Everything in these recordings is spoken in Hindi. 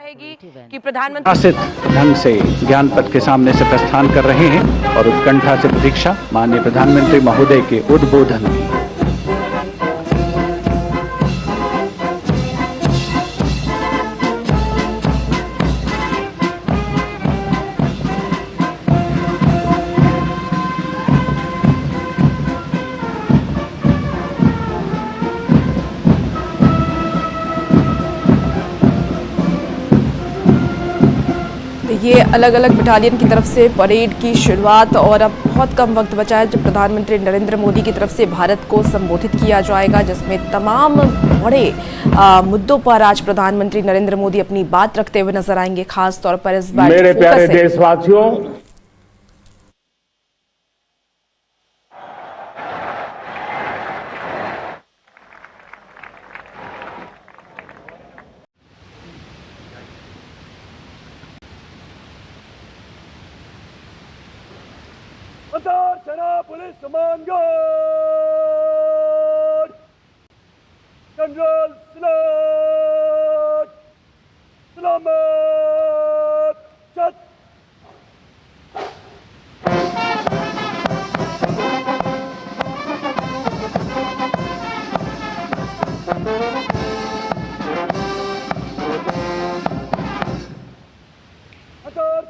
रहेगी कि प्रधानमंत्री शासित ढंग से ज्ञान पथ के सामने से प्रस्थान कर रहे हैं और उत्कंठा से प्रतीक्षा माननीय प्रधानमंत्री महोदय के उद्बोधन की। ये अलग अलग बटालियन की तरफ से परेड की शुरुआत और अब बहुत कम वक्त बचा है जब प्रधानमंत्री नरेंद्र मोदी की तरफ से भारत को संबोधित किया जाएगा, जिसमें तमाम बड़े मुद्दों पर आज प्रधानमंत्री नरेंद्र मोदी अपनी बात रखते हुए नजर आएंगे। खास तौर पर इस बार मेरे प्यारे देशवासियों, सेना पुलिस सम्मान गार्ड जनरल सलामत चत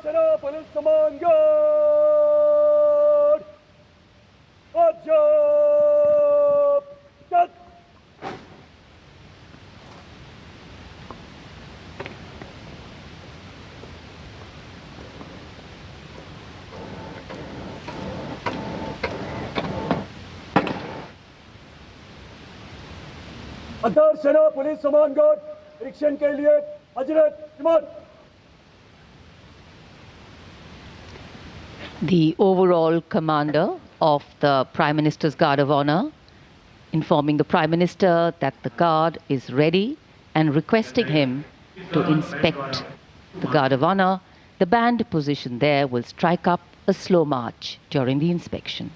सेना पुलिस सम्मान गार्ड अंतर सेना पुलिस सम्मान गार्ड निरीक्षण के लिए हजरत इमाम। The overall commander of the Prime Minister's Guard of Honor informing the Prime Minister that the Guard is ready and requesting him to inspect the Guard of Honor. The band position there will strike up a slow march during the inspection.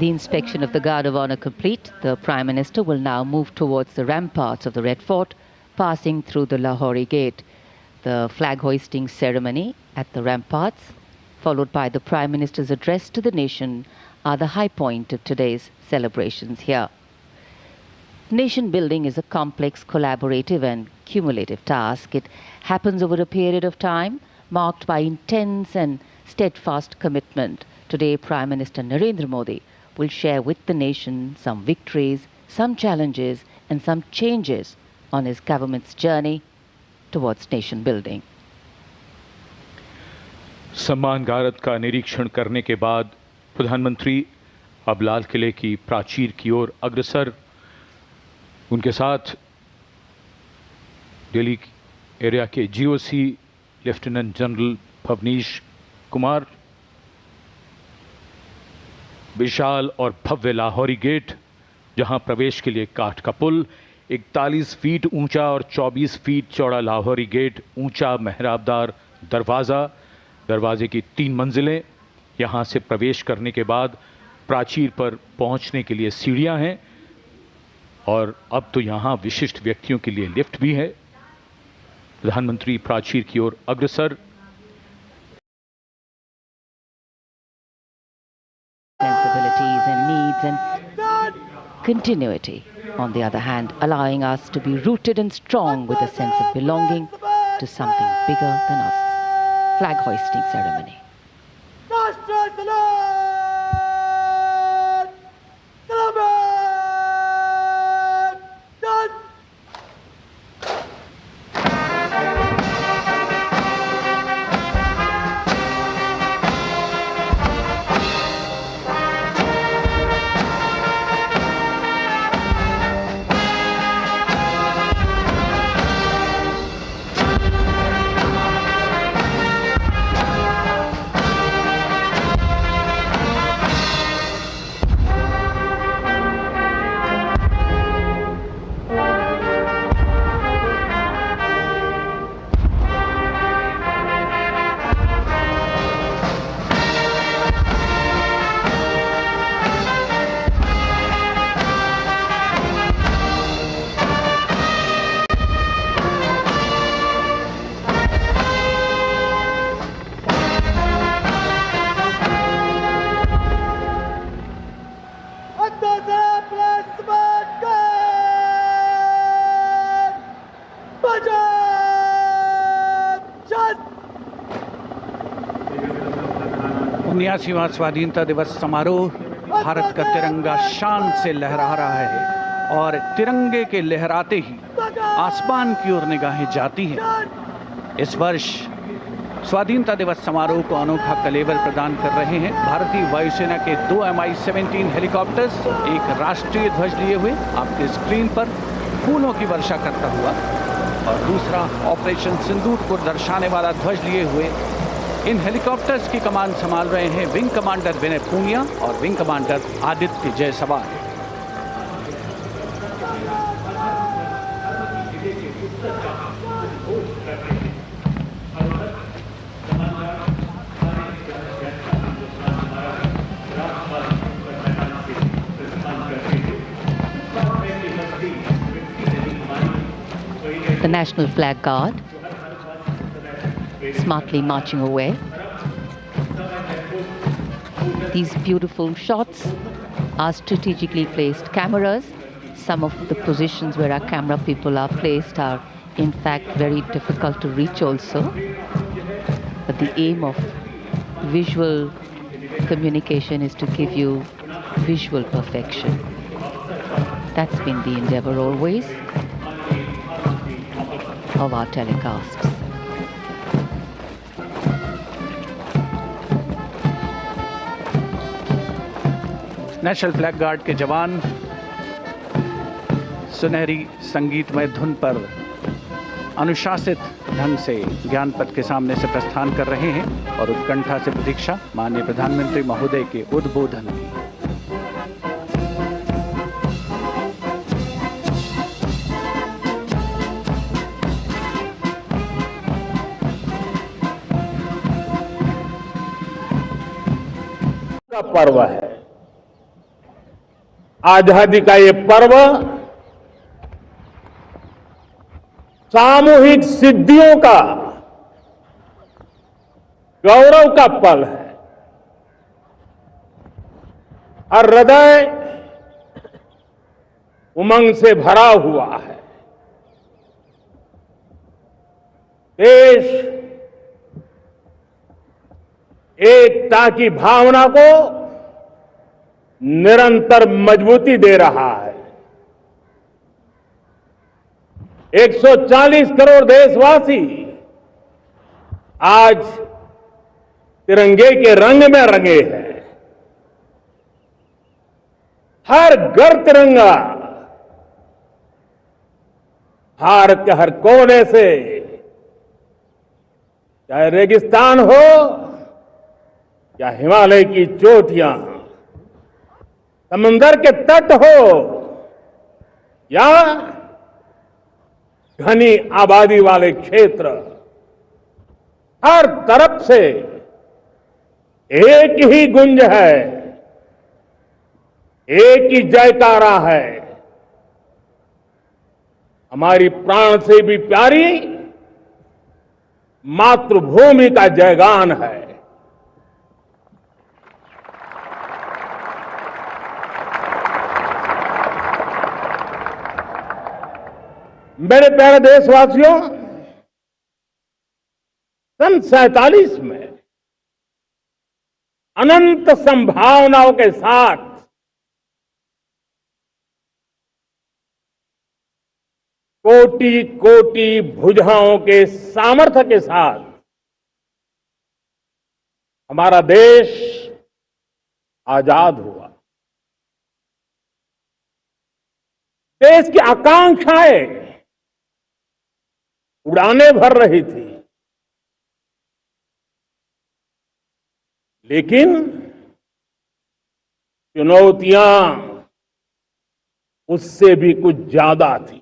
The inspection of the Guard of Honor complete, the Prime Minister will now move towards the ramparts of the Red Fort, passing through the Lahori Gate. The flag hoisting ceremony at the ramparts, followed by the Prime Minister's address to the nation, are the high point of today's celebrations here. Nation building is a complex, collaborative and cumulative task. It happens over a period of time marked by intense and steadfast commitment. Today, Prime Minister Narendra Modi will share with the nation some victories, some challenges and some changes on his government's journey towards nation building. सम्मान गारद का निरीक्षण करने के बाद प्रधानमंत्री अब लाल किले की प्राचीर की ओर अग्रसर। उनके साथ दिल्ली एरिया के GOC lieutenant general Bhavnish Kumar, विशाल और भव्य लाहौरी गेट, जहां प्रवेश के लिए काठ का पुल, 41 फीट ऊंचा और 24 फीट चौड़ा लाहौरी गेट, ऊंचा मेहराबदार दरवाज़ा, दरवाजे की 3 मंजिलें। यहां से प्रवेश करने के बाद प्राचीर पर पहुंचने के लिए सीढ़ियां हैं और अब तो यहां विशिष्ट व्यक्तियों के लिए लिफ्ट भी है। प्रधानमंत्री प्राचीर की ओर अग्रसर। responsibilities and needs, and continuity, on the other hand, allowing us to be rooted and strong with a sense of belonging to something bigger than us. Flag hoisting ceremony. उन्यासीवां स्वाधीनता दिवस समारोह, भारत का तिरंगा शान से लहरा रहा है और तिरंगे के लहराते ही आसमान की ओर निगाहें जाती हैं। इस वर्ष स्वाधीनता दिवस समारोह को अनोखा कलेवर प्रदान कर रहे हैं भारतीय वायुसेना के 2 Mi-17 हेलीकॉप्टर्स, एक राष्ट्रीय ध्वज लिए हुए आपके स्क्रीन पर फूलों की वर्षा करता हुआ, और दूसरा ऑपरेशन सिंदूर को दर्शाने वाला ध्वज लिए हुए। इन हेलीकॉप्टर्स की कमान संभाल रहे हैं विंग कमांडर विनय पूनिया और wing commander Aditya Jaiswal. The National Flag Guard smartly marching away. These beautiful shots are strategically placed cameras. Some of the positions where our camera people are placed are in fact very difficult to reach also. But the aim of visual communication is to give you visual perfection. That's been the endeavor always of our telecasts. National flag guard के जवान सुनहरी संगीतमय धुन पर अनुशासित ढंग से ज्ञान पथ के सामने से प्रस्थान कर रहे हैं और उत्कंठा से प्रतीक्षा माननीय प्रधानमंत्री महोदय के उद्बोधन की। का पर्व है, आजादी का ये पर्व सामूहिक सिद्धियों का गौरव का पल है और हृदय उमंग से भरा हुआ है। देश एकता की भावना को निरंतर मजबूती दे रहा है। 140 करोड़ देशवासी आज तिरंगे के रंग में रंगे हैं। हर घर तिरंगा, भारत के हर कोने से, चाहे रेगिस्तान हो या हिमालय की चोटियां, समंदर के तट हो या घनी आबादी वाले क्षेत्र, हर तरफ से एक ही गुंज है, एक ही जयकारा है। हमारी प्राण से भी प्यारी मातृभूमि का जयगान है। मेरे प्यारे देशवासियों, सन 47 में अनंत संभावनाओं के साथ कोटि कोटि भुजाओं के सामर्थ्य के साथ हमारा देश आजाद हुआ। देश की आकांक्षाएं उड़ाने भर रही थी, लेकिन चुनौतियां उससे भी कुछ ज्यादा थी।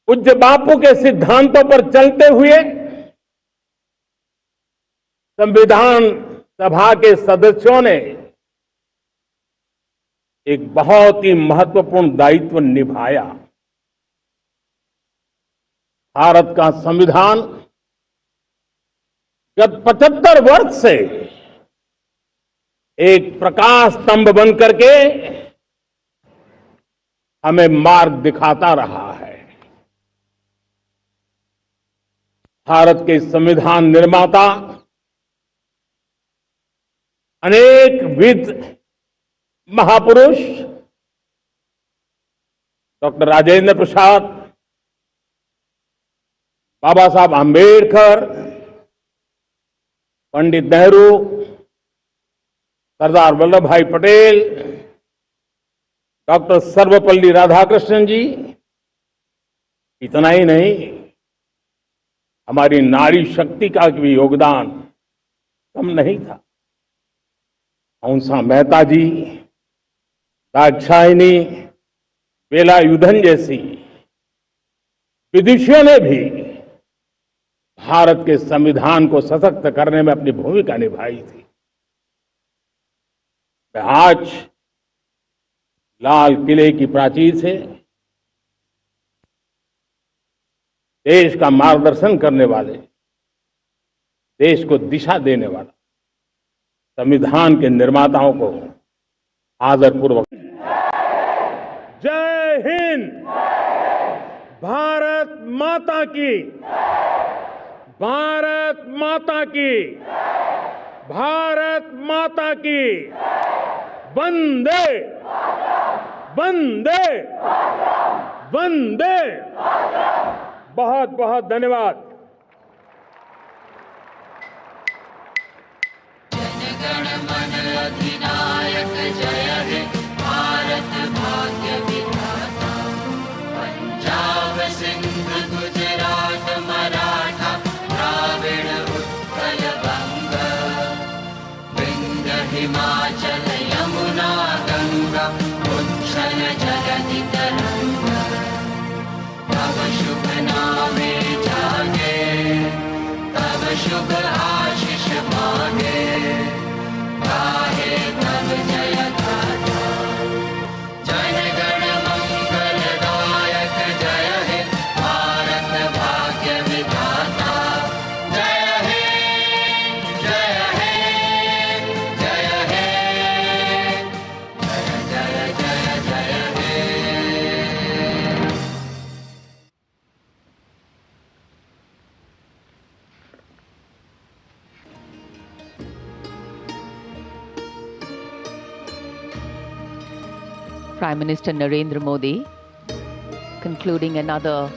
पूज्य बापू के सिद्धांतों पर चलते हुए संविधान सभा के सदस्यों ने एक बहुत ही महत्वपूर्ण दायित्व निभाया। भारत का संविधान गत 75 वर्ष से एक प्रकाश स्तंभ बन करके हमें मार्ग दिखाता रहा है। भारत के संविधान निर्माता अनेक विद महापुरुष डॉक्टर राजेंद्र प्रसाद, बाबा साहब आंबेडकर, पंडित नेहरू, सरदार वल्लभ भाई पटेल, डॉक्टर सर्वपल्ली राधाकृष्णन जी, इतना ही नहीं, हमारी नारी शक्ति का भी योगदान कम नहीं था। हंसा मेहता जी, दाक्षायणी, वेलायुधन जैसी विदुषियों ने भी भारत के संविधान को सशक्त करने में अपनी भूमिका निभाई थी। मैं आज लाल किले की प्राचीर से देश का मार्गदर्शन करने वाले, देश को दिशा देने वाला संविधान के निर्माताओं को आदरपूर्वक जय हिंद, भारत माता की, भारत माता की, भारत माता की, वंदे वंदे वंदे। बहुत बहुत धन्यवाद। जनगण मन अधिनायक जय हे भारत भाग्य विधाता। पंजाब सिंध गुजरात मराठा द्राविड़ उत्कल बंग। विंध्य हिमाचल यमुना गंगा उच्छल जलधि तरंग। तब शुभ नामे जागे, तब शुभ आशीष मांगे। गाहे तब जय गाथा, जनगण मंगलदायक जय हे भारत भाग्य विधाता। जय हे जय हे जय हे जय जय जय जय हे। Prime Minister Narendra Modi concluding another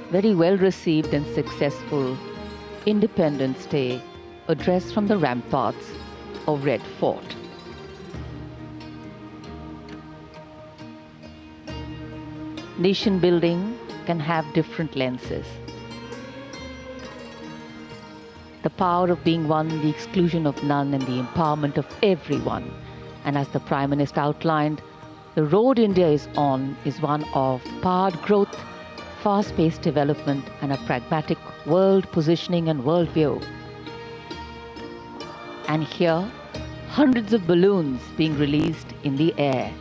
very well received and successful Independence Day address from the ramparts of Red Fort. Nation building can have different lenses. The power of being one, the exclusion of none, and the empowerment of everyone. And as the Prime Minister outlined, the road India is on is one of powered growth, fast-paced development, and a pragmatic world positioning and worldview. And here, hundreds of balloons being released in the air.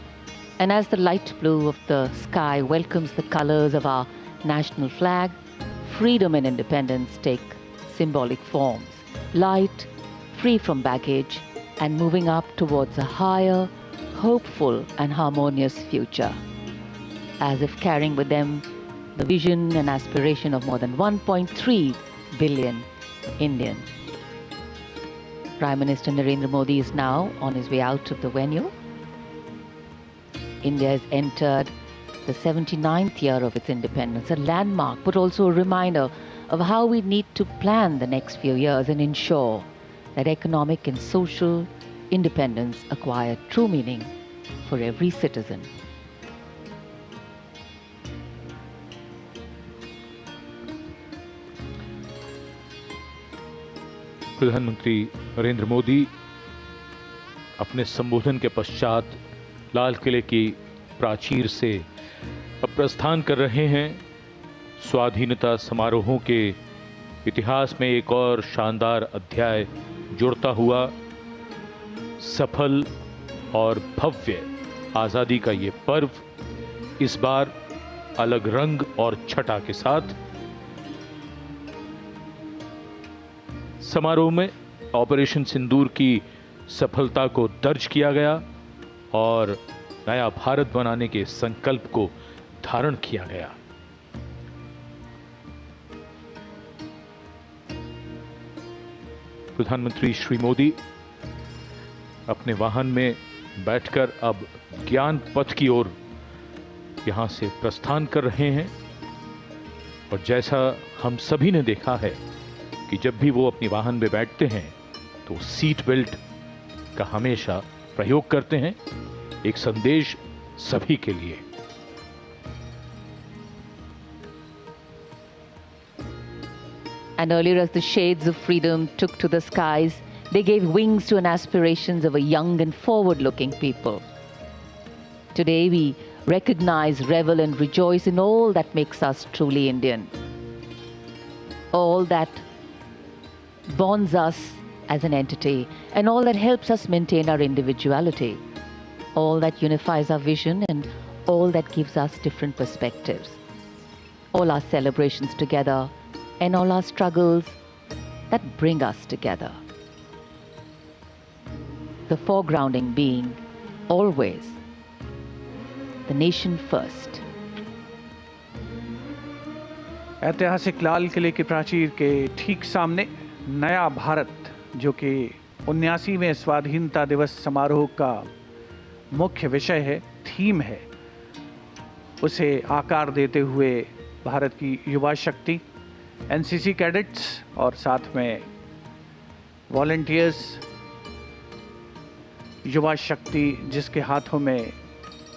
And as the light blue of the sky welcomes the colors of our national flag, freedom and independence take symbolic forms. Light, free from baggage, and moving up towards a higher, hopeful and harmonious future. as if carrying with them the vision and aspiration of more than 1.3 billion Indians. Prime Minister Narendra Modi is now on his way out of the venue. India has entered the 79th year of its independence, a landmark, but also a reminder of how we need to plan the next few years and ensure that economic and social independence acquire true meaning for every citizen. प्रधानमंत्री नरेंद्र मोदी अपने संबोधन के पश्चात लाल किले की प्राचीर से अब प्रस्थान कर रहे हैं। स्वाधीनता समारोहों के इतिहास में एक और शानदार अध्याय जुड़ता हुआ सफल और भव्य आज़ादी का ये पर्व इस बार अलग रंग और छटा के साथ समारोह में ऑपरेशन सिंदूर की सफलता को दर्ज किया गया और नया भारत बनाने के संकल्प को धारण किया गया। प्रधानमंत्री श्री मोदी अपने वाहन में बैठकर अब ज्ञान पथ की ओर यहां से प्रस्थान कर रहे हैं और जैसा हम सभी ने देखा है कि जब भी वो अपनी वाहन में बैठते हैं तो सीट बेल्ट का हमेशा प्रयोग करते हैं, एक संदेश सभी के लिए। And earlier, as the shades of freedom took to the skies, they gave wings to an aspirations of a young and forward-looking people. Today, we recognize, revel and rejoice in all that makes us truly Indian. All that bonds us as an entity and all that helps us maintain our individuality. All that unifies our vision and all that gives us different perspectives. All our celebrations together and all our struggles that bring us together. The foregrounding being always the nation first. ऐतिहासिक लाल किले की प्राचीर के ठीक सामने नया भारत, जो कि 79वें स्वाधीनता दिवस समारोह का मुख्य विषय है, थीम है, उसे आकार देते हुए भारत की युवा शक्ति, एनसीसी कैडेट्स और साथ में वॉलंटियर्स, युवा शक्ति जिसके हाथों में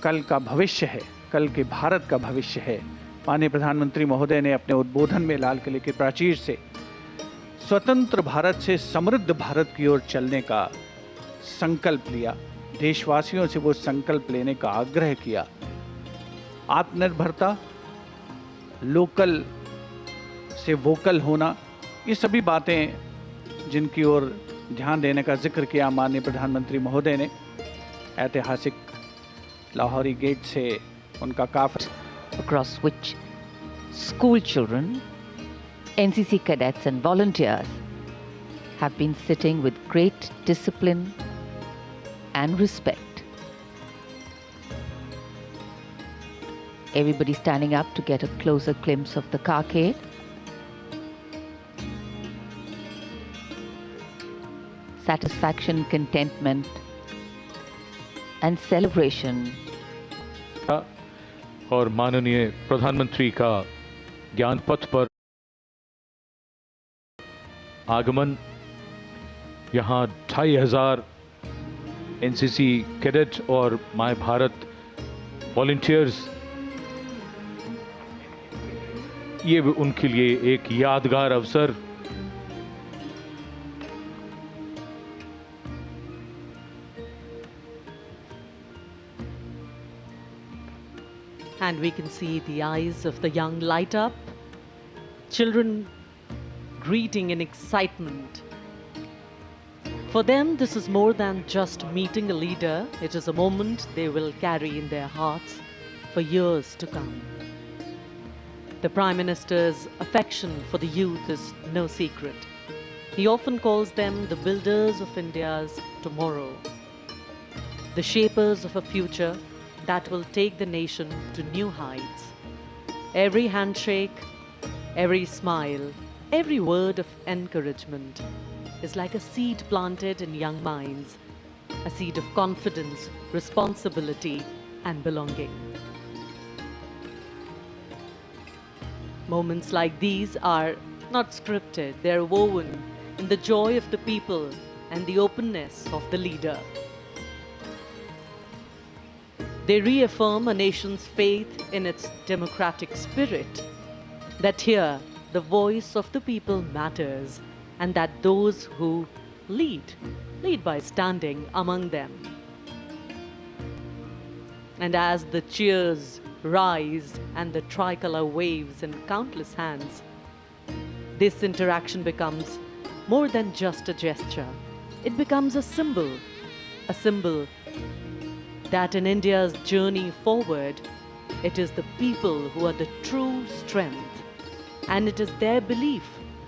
कल का भविष्य है, कल के भारत का भविष्य है। माननीय प्रधानमंत्री महोदय ने अपने उद्बोधन में लाल किले की प्राचीर से स्वतंत्र भारत से समृद्ध भारत की ओर चलने का संकल्प लिया, देशवासियों से वो संकल्प लेने का आग्रह किया। आत्मनिर्भरता, लोकल से वोकल होना, ये सभी बातें जिनकी ओर ध्यान देने का जिक्र किया माननीय प्रधानमंत्री महोदय ने। ऐतिहासिक लाहौरी गेट से उनका काफिला across which school children, NCC cadets and volunteers have been sitting with great discipline and respect. Everybody standing up to get a closer glimpse of the carcade. Satisfaction, contentment and celebration. और माननीय प्रधानमंत्री का ज्ञान पथ पर आगमन, यहाँ 2500 एनसीसी कैडेट और माय भारत वॉलंटियर्स, ये उनके लिए एक यादगार अवसर। And we can see the eyes of the young light up, children greeting in excitement. For them, this is more than just meeting a leader. It is a moment they will carry in their hearts for years to come. The Prime Minister's affection for the youth is no secret. He often calls them the builders of India's tomorrow, the shapers of a future that will take the nation to new heights. Every handshake, every smile, every word of encouragement is like a seed planted in young minds, a seed of confidence, responsibility, and belonging. Moments like these are not scripted, they're woven in the joy of the people and the openness of the leader. They reaffirm a nation's faith in its democratic spirit, that here the voice of the people matters, and that those who lead by standing among them. And as the cheers rise and the tricolor waves in countless hands, this interaction becomes more than just a gesture. It becomes a symbol that in India's journey forward, it is the people who are the true strength, and it is their belief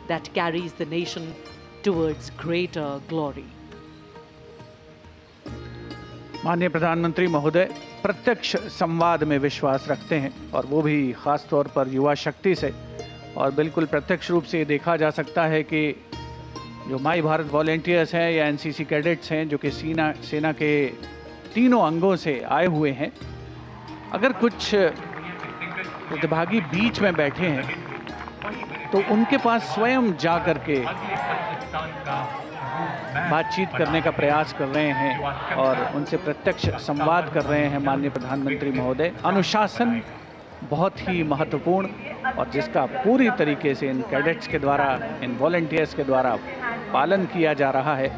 that carries the nation towards greater glory. माननीय प्रधानमंत्री महोदय प्रत्यक्ष संवाद में विश्वास रखते हैं, और वो भी खास तौर पर युवा शक्ति से। और बिल्कुल प्रत्यक्ष रूप से ये देखा जा सकता है कि जो माई भारत वॉलेंटियर्स हैं या एनसीसी कैडेट्स हैं, जो कि सेना के तीनों अंगों से आए हुए हैं, अगर कुछ प्रतिभागी बीच में बैठे हैं तो उनके पास स्वयं जा कर के बातचीत करने का प्रयास कर रहे हैं और उनसे प्रत्यक्ष संवाद कर रहे हैं। माननीय प्रधानमंत्री महोदय, अनुशासन बहुत ही महत्वपूर्ण, और जिसका पूरी तरीके से इन कैडेट्स के द्वारा, इन वॉलंटियर्स के द्वारा पालन किया जा रहा है।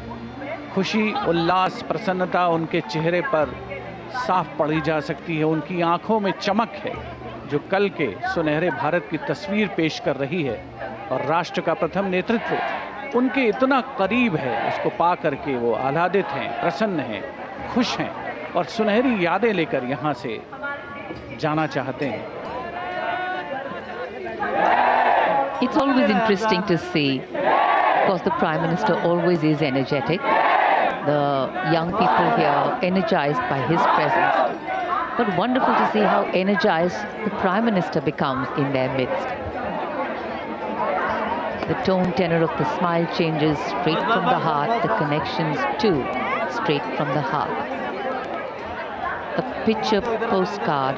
खुशी, उल्लास, प्रसन्नता उनके चेहरे पर साफ पढ़ी जा सकती है। उनकी आंखों में चमक है जो कल के सुनहरे भारत की तस्वीर पेश कर रही है, और राष्ट्र का प्रथम नेतृत्व उनके इतना करीब है, उसको पा करके वो आह्लादित हैं, प्रसन्न हैं, खुश हैं और सुनहरी यादें लेकर यहाँ से जाना चाहते हैं। It's always interesting to see, because the Prime Minister always is energetic. The young people here energized by his presence. But wonderful to see how energized the Prime Minister becomes in their midst. The tone tenor of the smile changes straight from the heart, the connections too straight from the heart. A picture postcard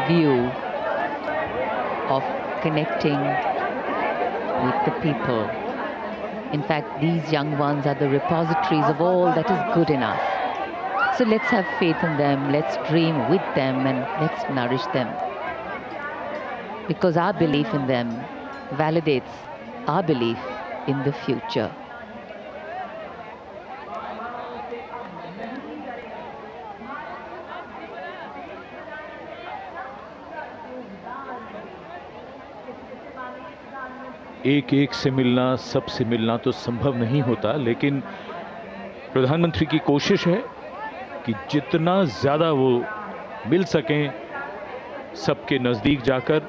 view of connecting with the people. In fact, these young ones are the repositories of all that is good in us. So let's have faith in them, let's dream with them, and let's nourish them. Because our belief in them validates our belief in the future. एक एक से मिलना, सबसे मिलना तो संभव नहीं होता, लेकिन प्रधानमंत्री की कोशिश है कि जितना ज़्यादा वो मिल सकें, सबके नज़दीक जाकर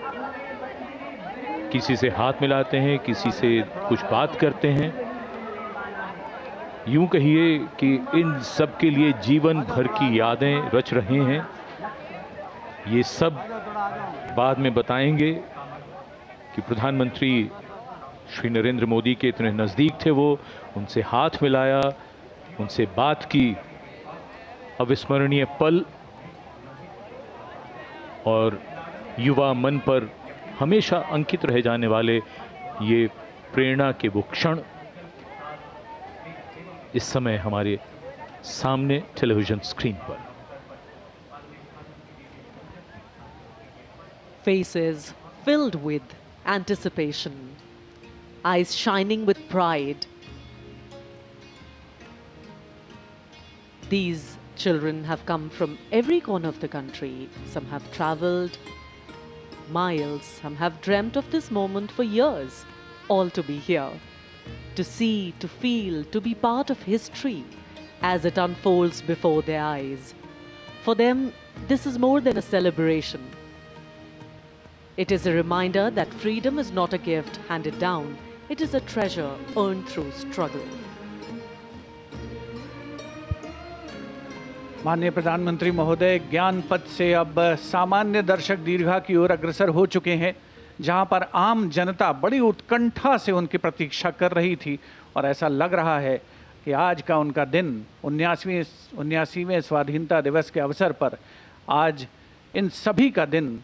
किसी से हाथ मिलाते हैं, किसी से कुछ बात करते हैं। यूं कहिए कि इन सब के लिए जीवन भर की यादें रच रहे हैं। ये सब बाद में बताएंगे कि प्रधानमंत्री श्री नरेंद्र मोदी के इतने नज़दीक थे, वो उनसे हाथ मिलाया, उनसे बात की। अविस्मरणीय पल और युवा मन पर हमेशा अंकित रह जाने वाले ये प्रेरणा के वो क्षण इस समय हमारे सामने टेलीविजन स्क्रीन पर। Faces filled with anticipation, eyes shining with pride. These children have come from every corner of the country. Some have traveled miles, some have dreamt of this moment for years, all to be here, to see, to feel, to be part of history as it unfolds before their eyes. For them, this is more than a celebration. It is a reminder that freedom is not a gift handed down, it is a treasure earned through struggle. माननीय प्रधानमंत्री महोदय ज्ञान पथ से अब सामान्य दर्शक दीर्घा की ओर अग्रसर हो चुके हैं, जहां पर आम जनता बड़ी उत्कंठा से उनकी प्रतीक्षा कर रही थी और ऐसा लग रहा है कि आज का उनका दिन 79वें स्वाधीनता दिवस के अवसर पर आज इन सभी का दिन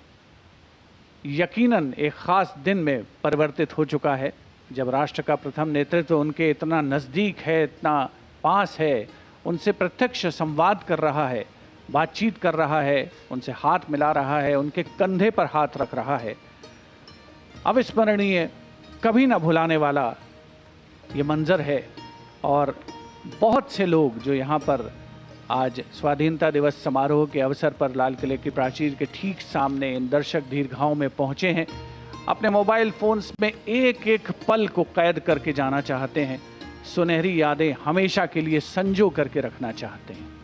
यकीनन एक ख़ास दिन में परिवर्तित हो चुका है, जब राष्ट्र का प्रथम नेतृत्व उनके इतना नज़दीक है, इतना पास है, उनसे प्रत्यक्ष संवाद कर रहा है, बातचीत कर रहा है, उनसे हाथ मिला रहा है, उनके कंधे पर हाथ रख रहा है। अविस्मरणीय, कभी ना भुलाने वाला ये मंजर है। और बहुत से लोग जो यहाँ पर आज स्वाधीनता दिवस समारोह के अवसर पर लाल किले की प्राचीर के ठीक सामने इन दर्शक दीर्घाओं में पहुँचे हैं, अपने मोबाइल फ़ोन्स में एक एक पल को कैद करके जाना चाहते हैं, सुनहरी यादें हमेशा के लिए संजो करके रखना चाहते हैं।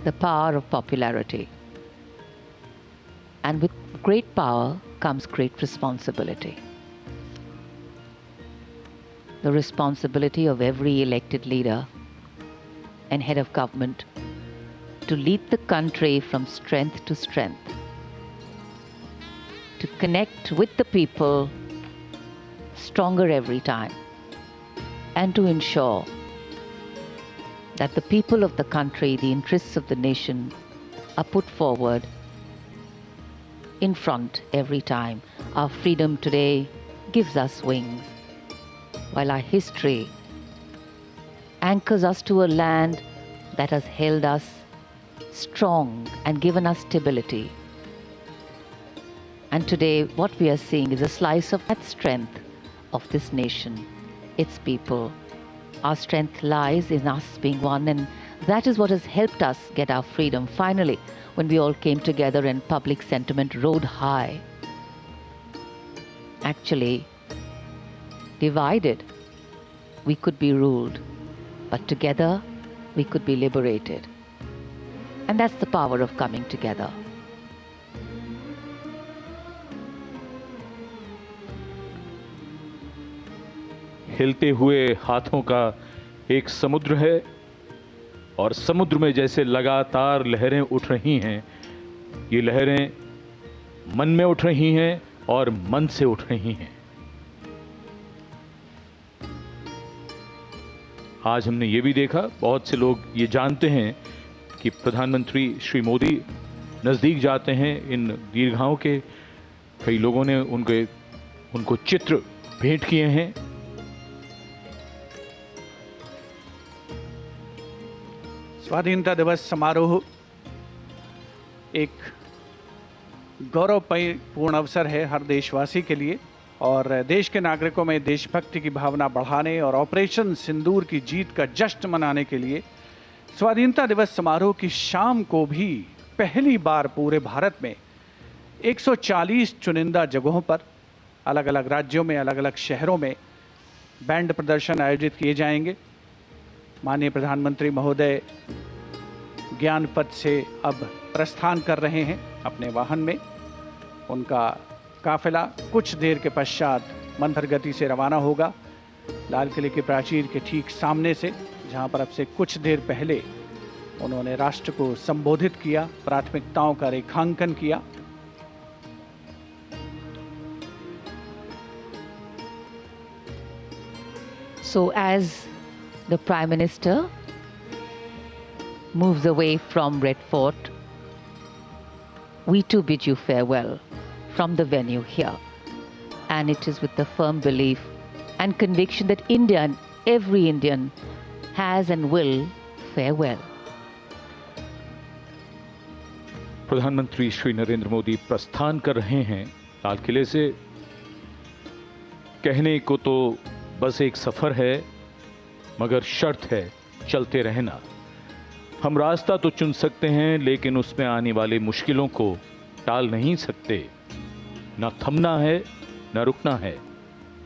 The power of popularity. And with great power comes great responsibility. The responsibility of every elected leader and head of government to lead the country from strength to strength, to connect with the people stronger every time, and to ensure that the people of the country, the interests of the nation, are put forward in front every time. Our freedom today gives us wings, while our history anchors us to a land that has held us strong and given us stability. And today what we are seeing is a slice of that strength of this nation, its people. Our strength lies in us being one, and that is what has helped us get our freedom finally, when we all came together and public sentiment rode high. Actually, divided, we could be ruled, but together we could be liberated. And that's the power of coming together. हिलते हुए हाथों का एक समुद्र है, और समुद्र में जैसे लगातार लहरें उठ रही हैं, ये लहरें मन में उठ रही हैं और मन से उठ रही हैं। आज हमने ये भी देखा, बहुत से लोग ये जानते हैं कि प्रधानमंत्री श्री मोदी नज़दीक जाते हैं इन दीर्घाओं के। कई लोगों ने उनको चित्र भेंट किए हैं। स्वाधीनता दिवस समारोह एक गौरवपूर्ण अवसर है हर देशवासी के लिए, और देश के नागरिकों में देशभक्ति की भावना बढ़ाने और ऑपरेशन सिंदूर की जीत का जश्न मनाने के लिए स्वाधीनता दिवस समारोह की शाम को भी पहली बार पूरे भारत में 140 चुनिंदा जगहों पर, अलग अलग राज्यों में, अलग अलग शहरों में बैंड प्रदर्शन आयोजित किए जाएंगे। माननीय प्रधानमंत्री महोदय ज्ञान पथ से अब प्रस्थान कर रहे हैं अपने वाहन में। उनका काफिला कुछ देर के पश्चात मंथर गति से रवाना होगा लाल किले की प्राचीर के ठीक सामने से, जहां पर अब से कुछ देर पहले उन्होंने राष्ट्र को संबोधित किया, प्राथमिकताओं का रेखांकन किया। So as the Prime Minister moves away from Red Fort, we too bid you farewell from the venue here. And it is with the firm belief and conviction that India and every Indian has and will fare well. प्रधानमंत्री श्री नरेंद्र मोदी प्रस्थान कर रहे हैं लाल किले से। कहने को तो बस एक सफर है, मगर शर्त है चलते रहना। हम रास्ता तो चुन सकते हैं, लेकिन उसमें आने वाली मुश्किलों को टाल नहीं सकते। ना थमना है, ना रुकना है,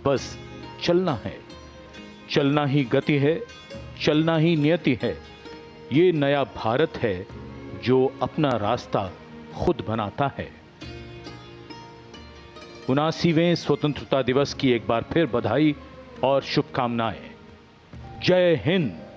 बस चलना है। चलना ही गति है, चलना ही नियति है। ये नया भारत है जो अपना रास्ता खुद बनाता है। 79वें स्वतंत्रता दिवस की एक बार फिर बधाई और शुभकामनाएं। जय हिंद।